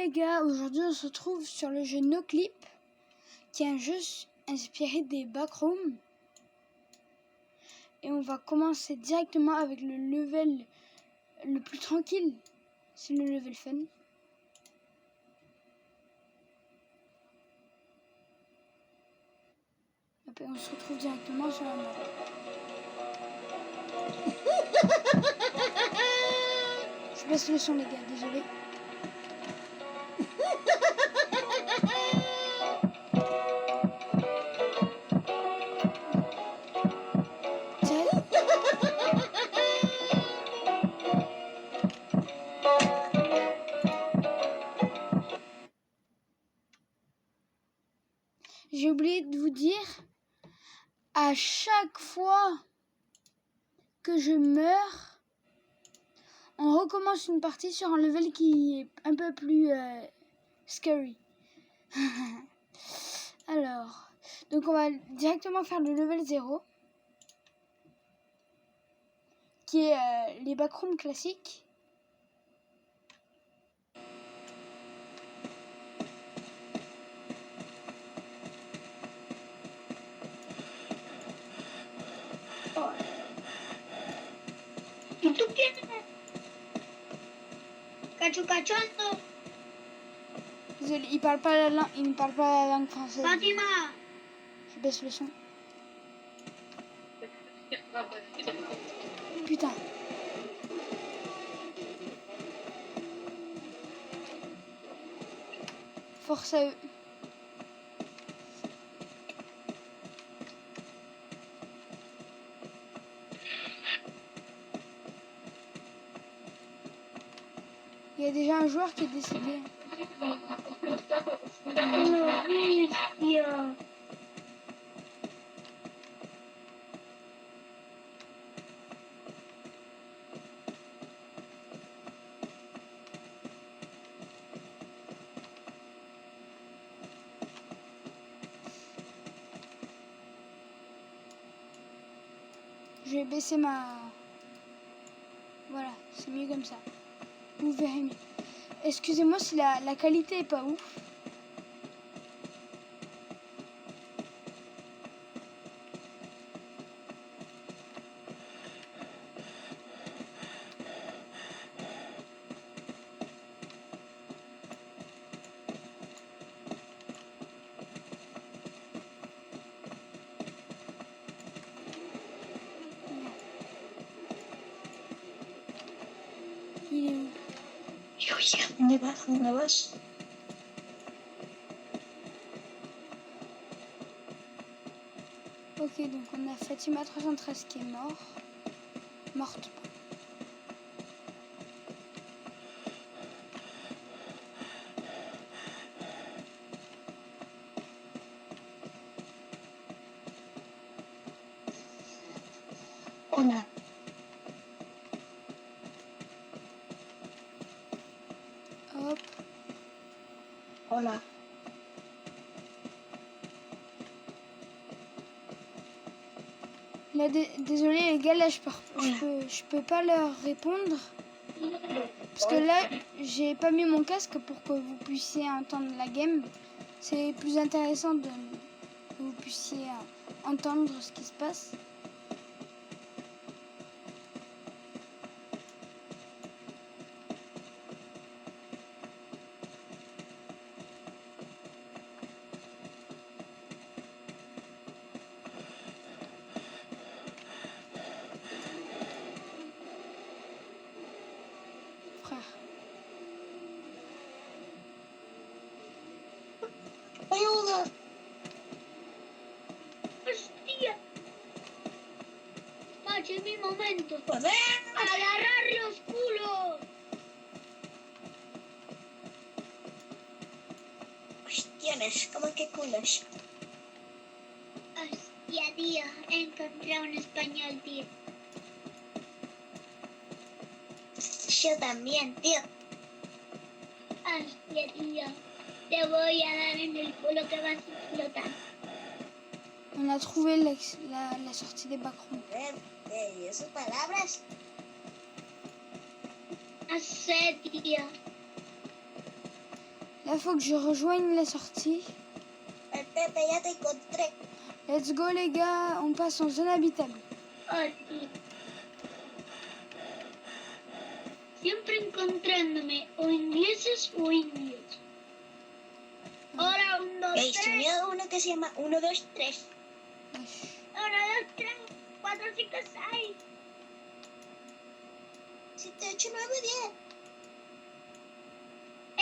les gars, aujourd'hui on se retrouve sur le jeu NoClip, qui est un jeu inspiré des backrooms. Et on va commencer directement avec le level le plus tranquille, c'est le level fun. Après on se retrouve directement sur la map. Je baisse le son les gars, désolé. J'ai oublié de vous dire, à chaque fois que je meurs, on recommence une partie sur un level qui est un peu plus scary. Alors, donc on va directement faire le level 0, qui est les backrooms classiques. ¿Tú quién eres? Cachucachondo. Désolé, il ne parle pas la langue française. Fatima. Je baisse le son. Putain. Force à eux. Il y a déjà un joueur qui est décédé. Je vais baisser ma... Voilà, c'est mieux comme ça. Vous verrez mieux. Excusez-moi si la qualité est pas ouf. Il est où? ¿Dónde vas? ¿Dónde vas? Ok, donc on a Fatima 313 qui est morte. Hola. Hop. Hola. Là, désolé les gars, là je peux pas leur répondre. Parce que là, j'ai pas mis mon casque pour que vous puissiez entendre la game. C'est plus intéressant que vous puissiez entendre ce qui se passe. Frère. ¡Ayuda! ¡Hostia! Macho, es mi momento. ¡Joder! ¡Agarrar los culos! Hostiones, ¿cómo que culos? Hostia, tío, he encontrado un español, tío. Yo también, tío. Hostia, tío. Te voy a dar en el culo que vas a explotar. On a trouvé la sortie des backrooms. ¿Y esas palabras? No sé, tío. Là, faut que je rejoigne la sortie. El Pepe, ya te encontré. Let's go, les gars. On passe en zone habitable. Oh, sí. Siempre encontrándome o ingleses o indios. Ahora, 1, 2, Ey, se 3. unió uno que se llama 1, 2, 3. Wesh. 1, 2, 3, 4, 5, 6. 7, 8, 9, 10.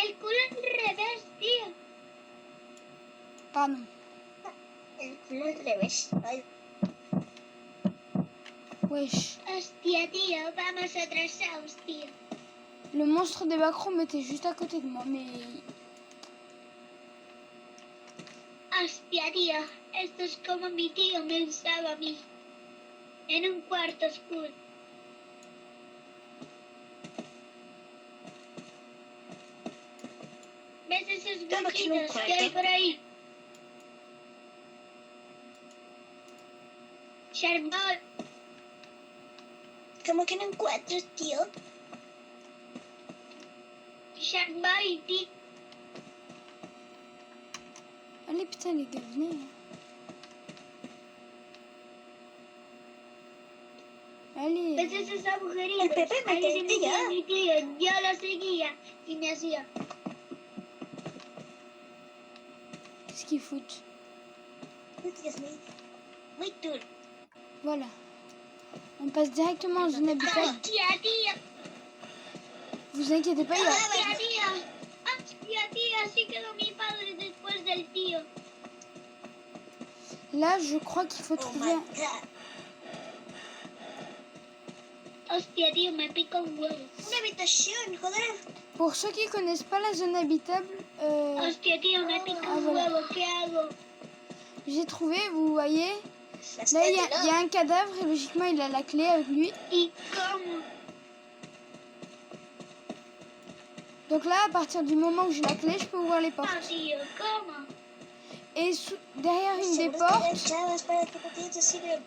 El culo al revés, tío. Pardon. El culo al revés. Ay, Wesh. Hostia, tío, vamos atrasados, tío. Le monstre des backrooms était juste à côté de moi, mais... Hostia, tío, esto es como mi tío me usaba a mí. En un cuarto oscuro. ¿Ves esos Estamos en un huequitos que cuarto. hay por ahí? Sharkboy, ¿cómo que no encuentras, tío? Sharkboy, tío. Allez, putain, les gars, venez. Allez. ¿Ves esos agujeritos? El Pepe me Ahí se metía. metía mi tío. Yo lo seguía y me hacía. Qu'est-ce qu'ils foutent? Dios mío. Muy duro. Voilà. On passe directement en zone habitable. Hostia, tío. Vous inquiétez pas, il y a... Hostia, tío. Hostia, tío. Así quedó mi padre después del tío. Là, je crois qu'il faut Oh trouver... my god. Hostia, tío, me pica un huevo. Una habitación, joder. Pour ceux qui connaissent pas la zone habitable, Hostia, tío, me pica Ah, un voilà. huevo. ¿Qué hago? j'ai trouvé, vous voyez. La Là, il y, statue a- il y a un cadavre et logiquement, il a la clé avec lui. ¿Y cómo? Donc là, à partir du moment où j'ai la clé, je peux ouvrir les No, portes. tío, ¿cómo? Et derrière une des Seguro que portes, chavas para que podías decir el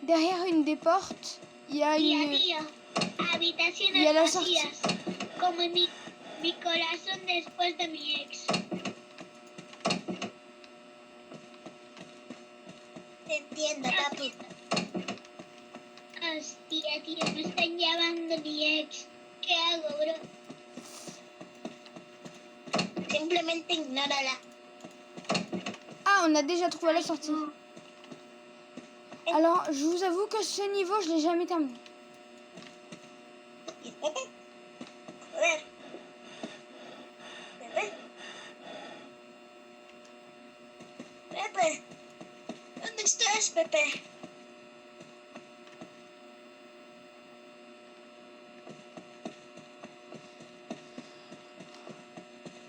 derrière une des portes, il y a Tía, une... tío, habitaciones Y a la vacías, como mi corazón después de mi ex. Te entiendo, papi. Hostia, tío, me están llamando mi ex. ¿Qué hago, bro? Simplemente ignórala. Ah, on a déjà trouvé la sortie. No. Alors, je vous avoue que ce niveau, je l'ai jamais terminé. ¿Y Pepe? Joder. Pepe. Pepe. ¿Dónde estás, Pepe?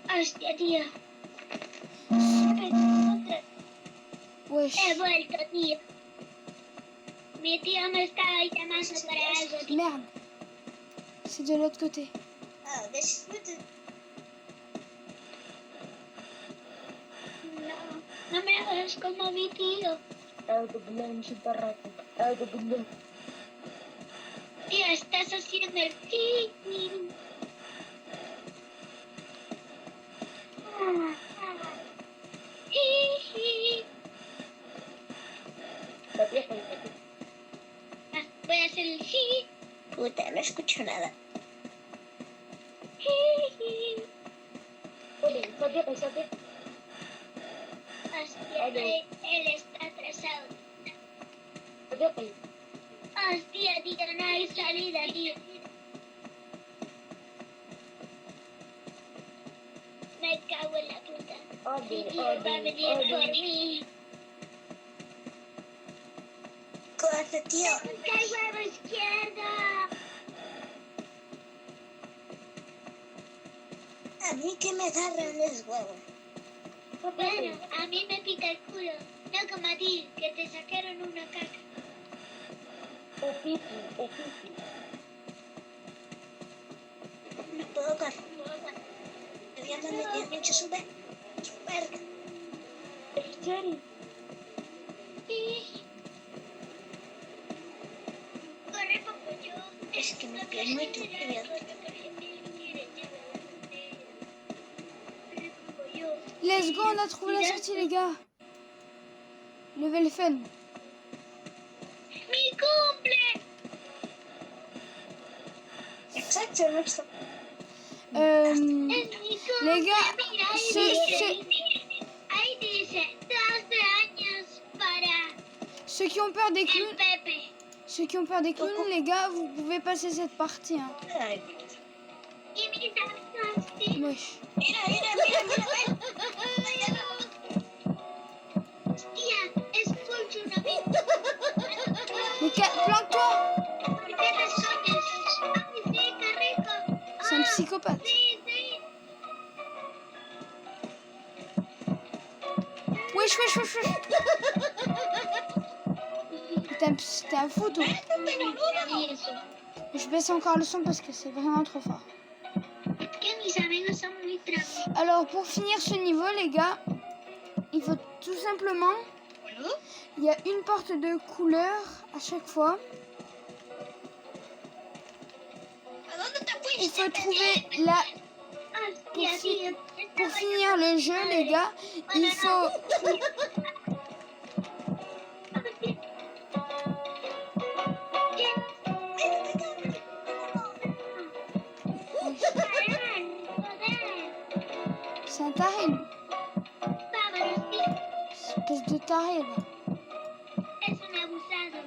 Hostia, tío. Wesh. He vuelto, tío. Mi tío me estaba llamando para algo, tío. Merde. C'est de l'autre côté. Ah, disfrute. No, no me hagas como mi tío. Tío, estás haciendo el kicking. Voy a hacer el hi. Puta, no escucho nada. Hostia, él está atrasado. Hostia, tío, no hay salida, tío. Me cago en la puta. Mi tío va a venir por mí. Corre, tío. ¡Cae huevo izquierdo! A mí que me agarran los huevos. Bueno, a mí me pica el culo. No como a ti, que te sacaron una caca. No puedo correr. Ya me metí mucho super. Corre, poco yo. Es que mi pie es muy turbio. Let's go, on a trouvé la sortie, les gars. Level fun. Mi cumple. Exactement ça. Es mi Les cumple. gars, Mira, ahí ce- dice. Ahí dice 12 años para ceux qui ont peur des el clowns, les gars, vous pouvez passer cette partie. Hein. Ay, Y mis amigos, sí. Wesh. mira, ven. Tía, escucho un amigo. Mais planque-toi. ¿Por qué razones? Ay, sí, qué rico. C'est un psychopathe. Sí, sí. Wesh. T'es un fou, toi. Y eso. Je baisse encore le son parce que c'est vraiment trop fort. Que mis amigos son muy traviesos. Alors, pour finir ce niveau, les gars, il faut tout simplement... Boludo. Il y a une porte de couleur à chaque fois. ¿A dónde te fuiste? Il faut trouver la... Hostia, tío. Pour finir le jeu, les gars, il faut... C'est un taré, lui. Espèce de taré, là. Es un abusado.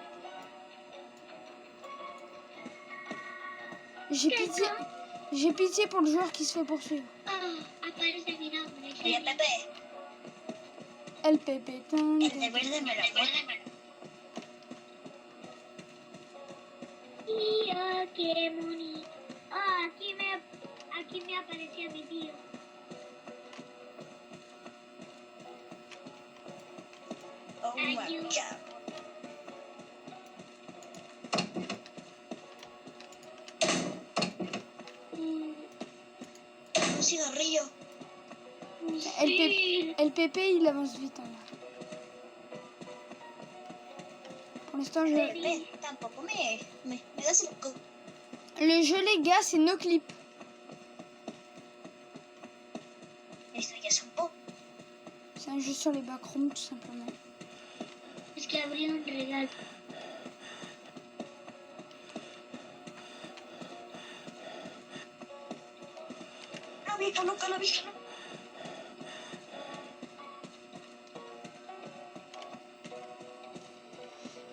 J'ai pitié pour le joueur qui se fait poursuivre. Oh, aparece mi nombre. Oye, Pepe, El Pepe. el de verde me lo pone. Tío, qué bonito. Oh, aquí me aparecía mi tío. Oh my Ayuda. God. Un cigarrillo. El Pepe, il avance vite. Hein. Pour l'instant, Pepe, tampoco me das el co... le jeu, les gars, c'est no clip. Esto ya es un poco. C'est un jeu sur les backrooms, tout simplement. Es que abrí un regalo. Nunca lo he visto.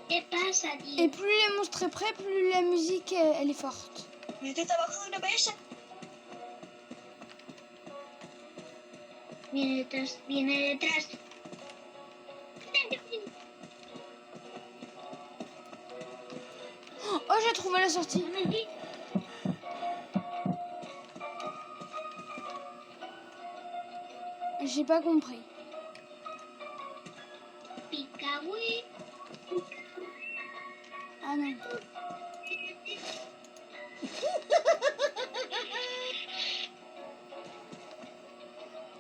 ¿Qué pasa, tío? Et plus les monstres est près, plus la musique, elle est forte. Métete abajo de una mesa. Viene detrás, viene detrás. Oh, j'ai trouvé la sortie. J'ai pas compris. Picahui. Ah non.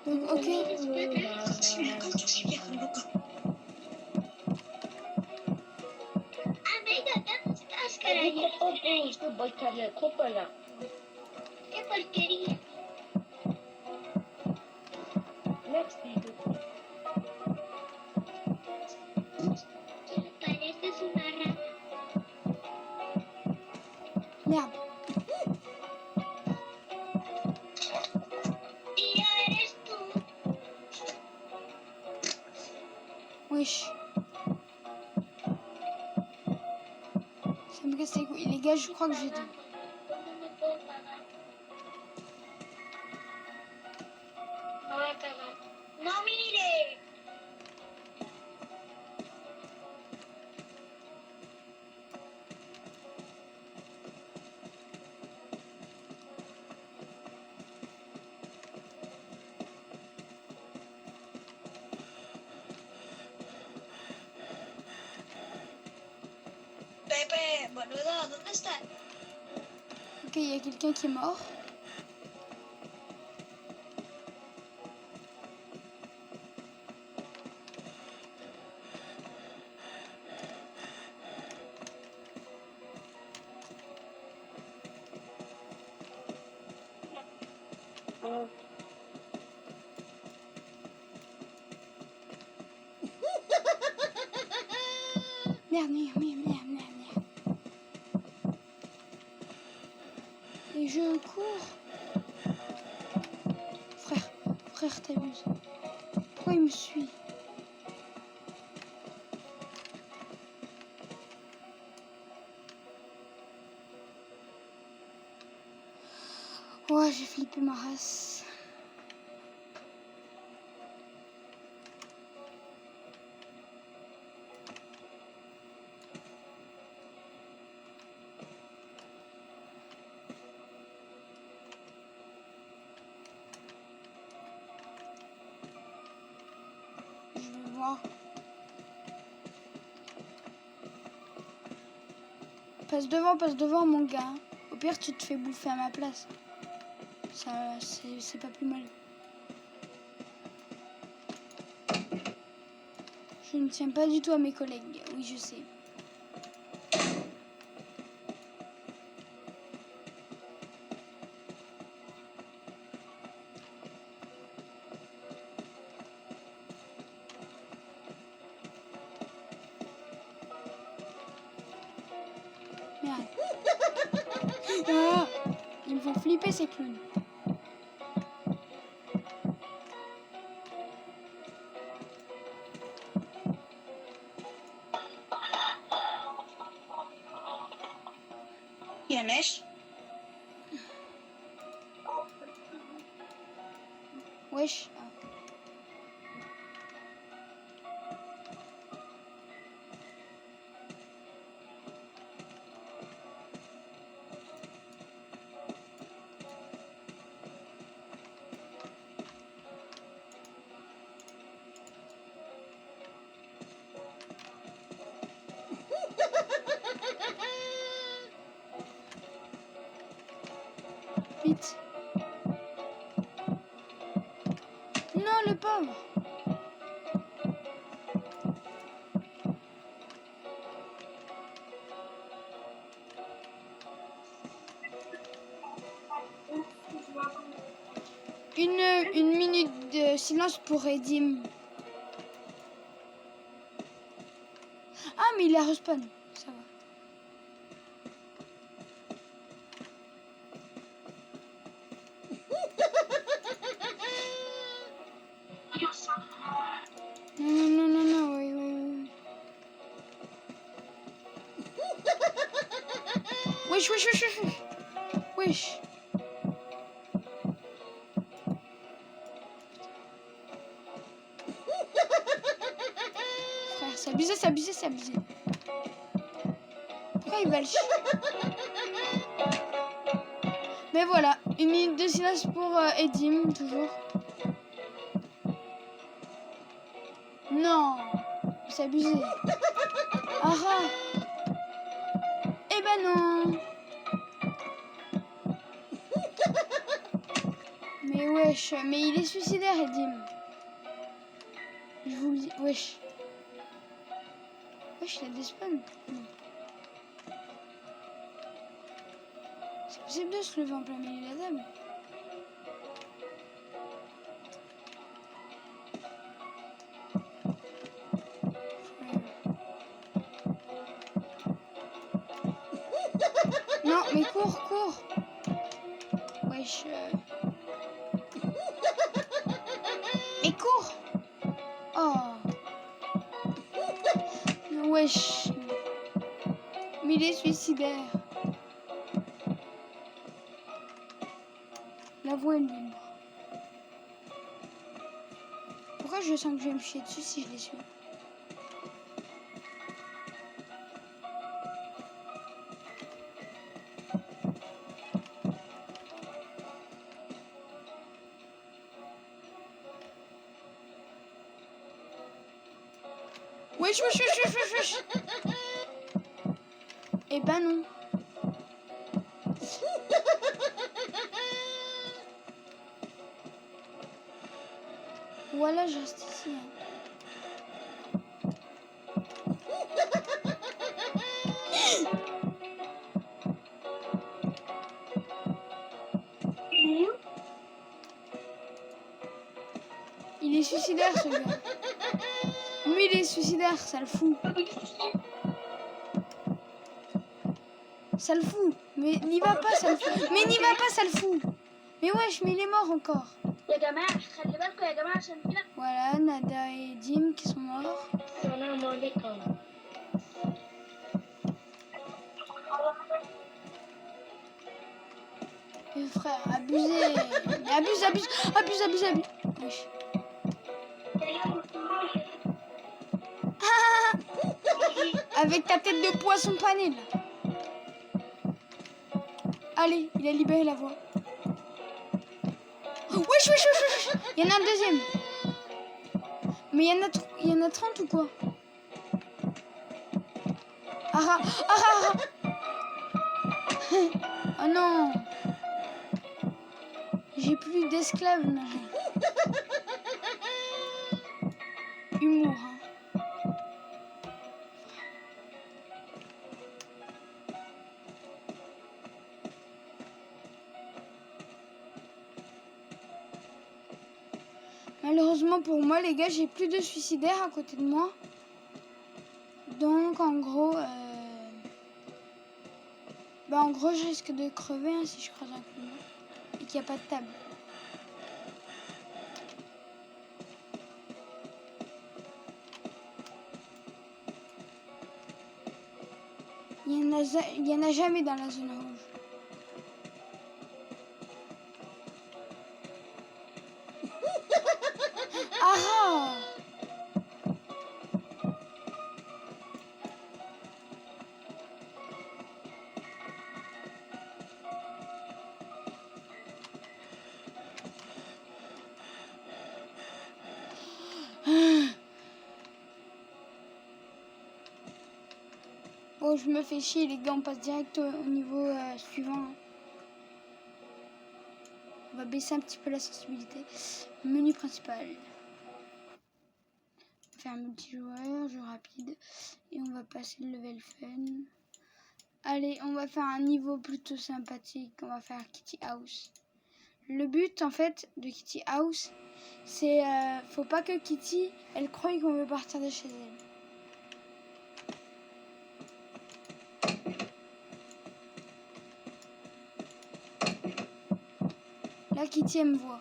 Donc, ok. Amiga, ¿dónde estás, carajo? ¡Qué porquería! Pareces una rata. Merde. Tía, eres tú. Wesh. Ça me casse les couilles. Les gars, je crois que j'ai dit. ¿Cómo me puedo pagar? No va a acabar. ¡No mire! Pepe, boludo, ¿dónde está? Ok, il y a quelqu'un qui est mort. Merde, merde, merde, merde, merde. Et je cours. Frère, t'abuses. Pourquoi il me suit? Ouais, j'ai flippé ma race. Je vais voir. Passe devant mon gars. Au pire, tu te fais bouffer à ma place. Ça, c'est pas plus mal. Je ne tiens pas du tout à mes collègues. Oui, je sais. Merde. Ah, ils me font flipper ces clowns. ¿Quién es? Wesh. Ah. Vite. Non, le pauvre. Une minute de silence pour Edim. Ah, mais il a respawn. Ça va. Non, oui. Wesh. Frère, c'est abusé. Pourquoi il va le chier? Mais voilà, une minute de silence pour Edim, toujours. Non, c'est abusé. Ah. Eh ben non. Mais wesh, mais il est suicidaire, Edim. Je vous le dis, wesh. Wesh, il a des spawns. Non. C'est possible de se lever en plein milieu de la table. Non, mais cours. Wesh. Mais cours. Oh. Wesh. Mais il est suicidaire. La voix est libre. Pourquoi je sens que je vais me chier dessus si je les suis? Wesh. Eh ben non. Voilà, je reste ici. Il est suicidaire, ce gars. Lui, il est suicidaire, ça le fout. Ça le fout. Mais n'y va pas, ça le fout. Mais n'y va pas, ça le fout. Mais wesh, mais il est mort encore. يا جماعة خلي بالكم يا جماعة عشان كده. Voilà, Nada et Dim qui sont morts. السلام عليكم. Et frère, abusé. Abuse. Wesh. Ah, avec ta tête de poisson pané là. Allez, il a libéré la voie. Wesh. Il y en a un deuxième. Mais il y en a 30 ou quoi? Ah. Oh non. J'ai plus d'esclaves, non. Humour, hein. Malheureusement pour moi, les gars, j'ai plus de suicidaires à côté de moi. Donc, en gros, je risque de crever hein, si je croise un client et qu'il n'y a pas de table. Il y en a jamais dans la zone rouge. Ah! Bon, je me fais chier les gars, on passe direct au niveau suivant. On va baisser un petit peu la sensibilité. Menu principal. On va faire multijoueur, jeu rapide. Et on va passer le level fun. Allez, on va faire un niveau plutôt sympathique. On va faire Kitty House. Le but en fait de Kitty House, c'est faut pas que Kitty elle croie qu'on veut partir de chez elle. Là, Kitty, elle me voit.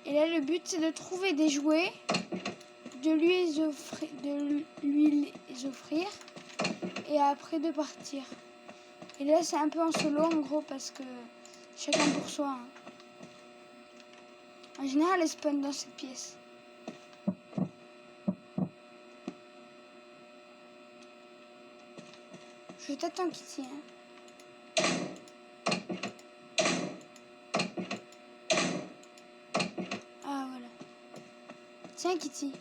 Et là, le but, c'est de trouver des jouets, de lui les offrir, et après de partir. Et là, c'est un peu en solo, en gros, parce que chacun pour soi. Hein. En général, elle spawn dans cette pièce. Je t'attends, Kitty. Hein. Tiens, Kitty.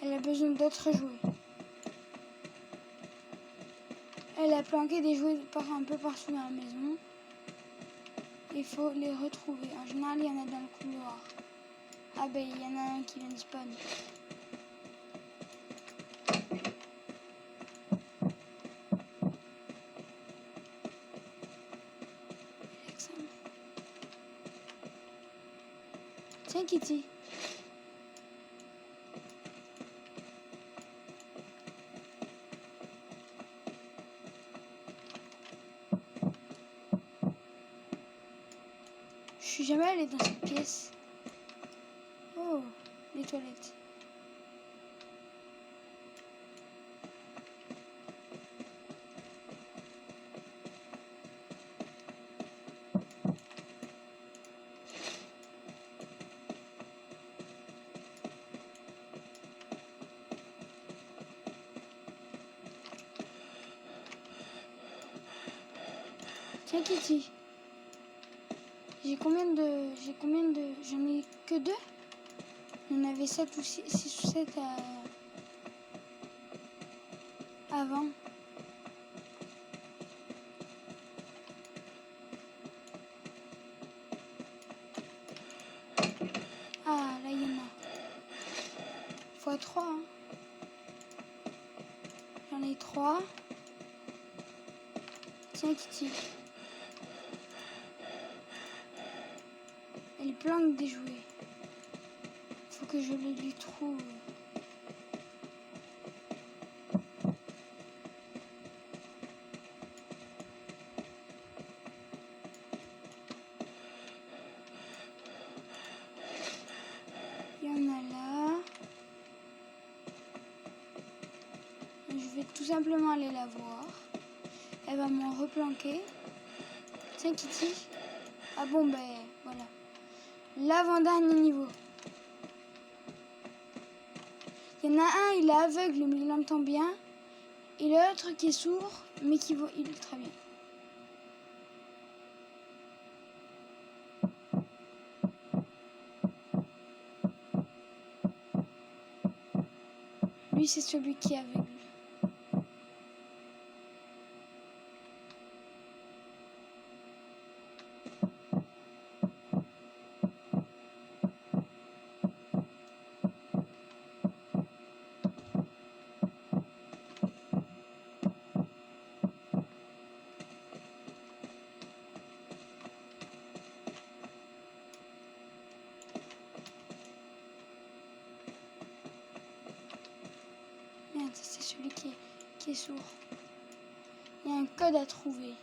Elle a besoin d'autres jouets. Elle a planqué des jouets un peu partout dans la maison. Il faut les retrouver. En général, il y en a dans le couloir. Ah ben, il y en a un qui vient de spawn. Tiens, Kitty. Je suis jamais allée dans cette pièce. Oh, les toilettes. Tiens, Kitty. J'en ai que 2. J'en avais 7 ou 6 ou 7 avant. Ah, là, il y en a. Fois 3. Hein. J'en ai 3. Tiens, Kitty. Elle planque des jouets. Faut que je les lui trouve. simplement aller la voir. Elle va m'en replanquer. Tiens Kitty. Ah bon ben voilà. L'avant-dernier niveau. Il y en a un, il est aveugle mais il entend bien. Et l'autre qui est sourd mais qui voit ultra bien. Lui c'est celui qui est aveugle. Merde, c'est celui qui est sourd. Il y a un code à trouver.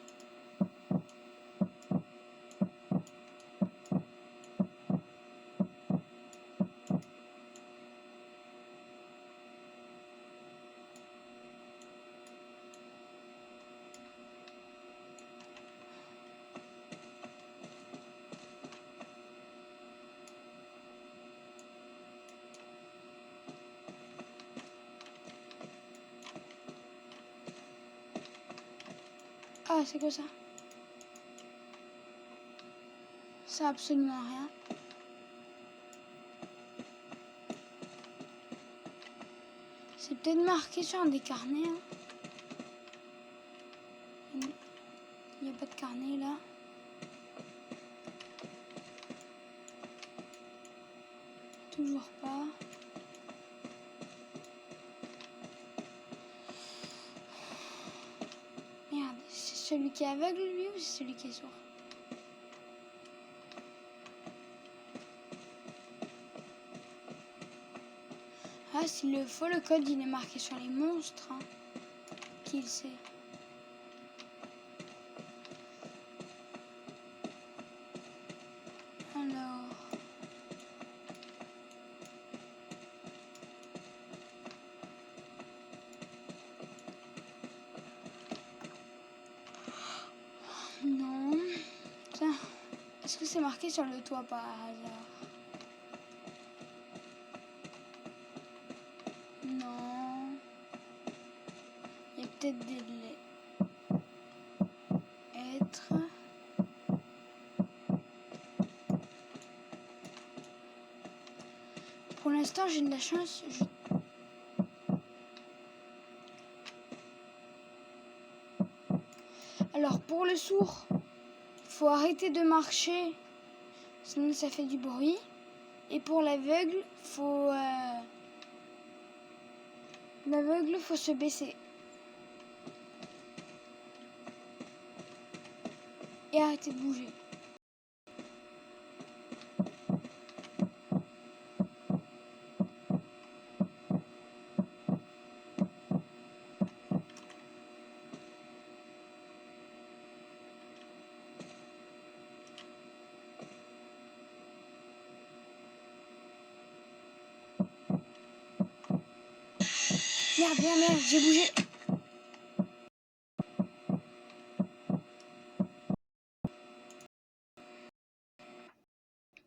Ah, c'est quoi ça? Ça absolument rien. C'est peut-être marqué sur un des carnets. Hein. Il n'y a pas de carnet là. Toujours pas. Merde, c'est celui qui est aveugle lui ou c'est celui qui est sourd? Ah, s'il le faut, le code il est marqué sur les monstres. Hein. Qui le sait? Alors. Non. Tiens. Est-ce que c'est marqué sur le toit par hasard? Non. Il y a peut-être des lettres. Pour l'instant, j'ai de la chance. Alors, pour le sourd, faut arrêter de marcher, sinon ça fait du bruit. Et pour l'aveugle, faut se baisser. Et arrêter de bouger. Merde, j'ai bougé.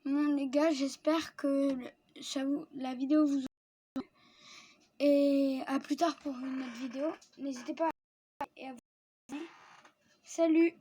Bon les gars, j'espère que la vidéo vous a plu. Et à plus tard pour une autre vidéo. N'hésitez pas à vous abonner. Salut!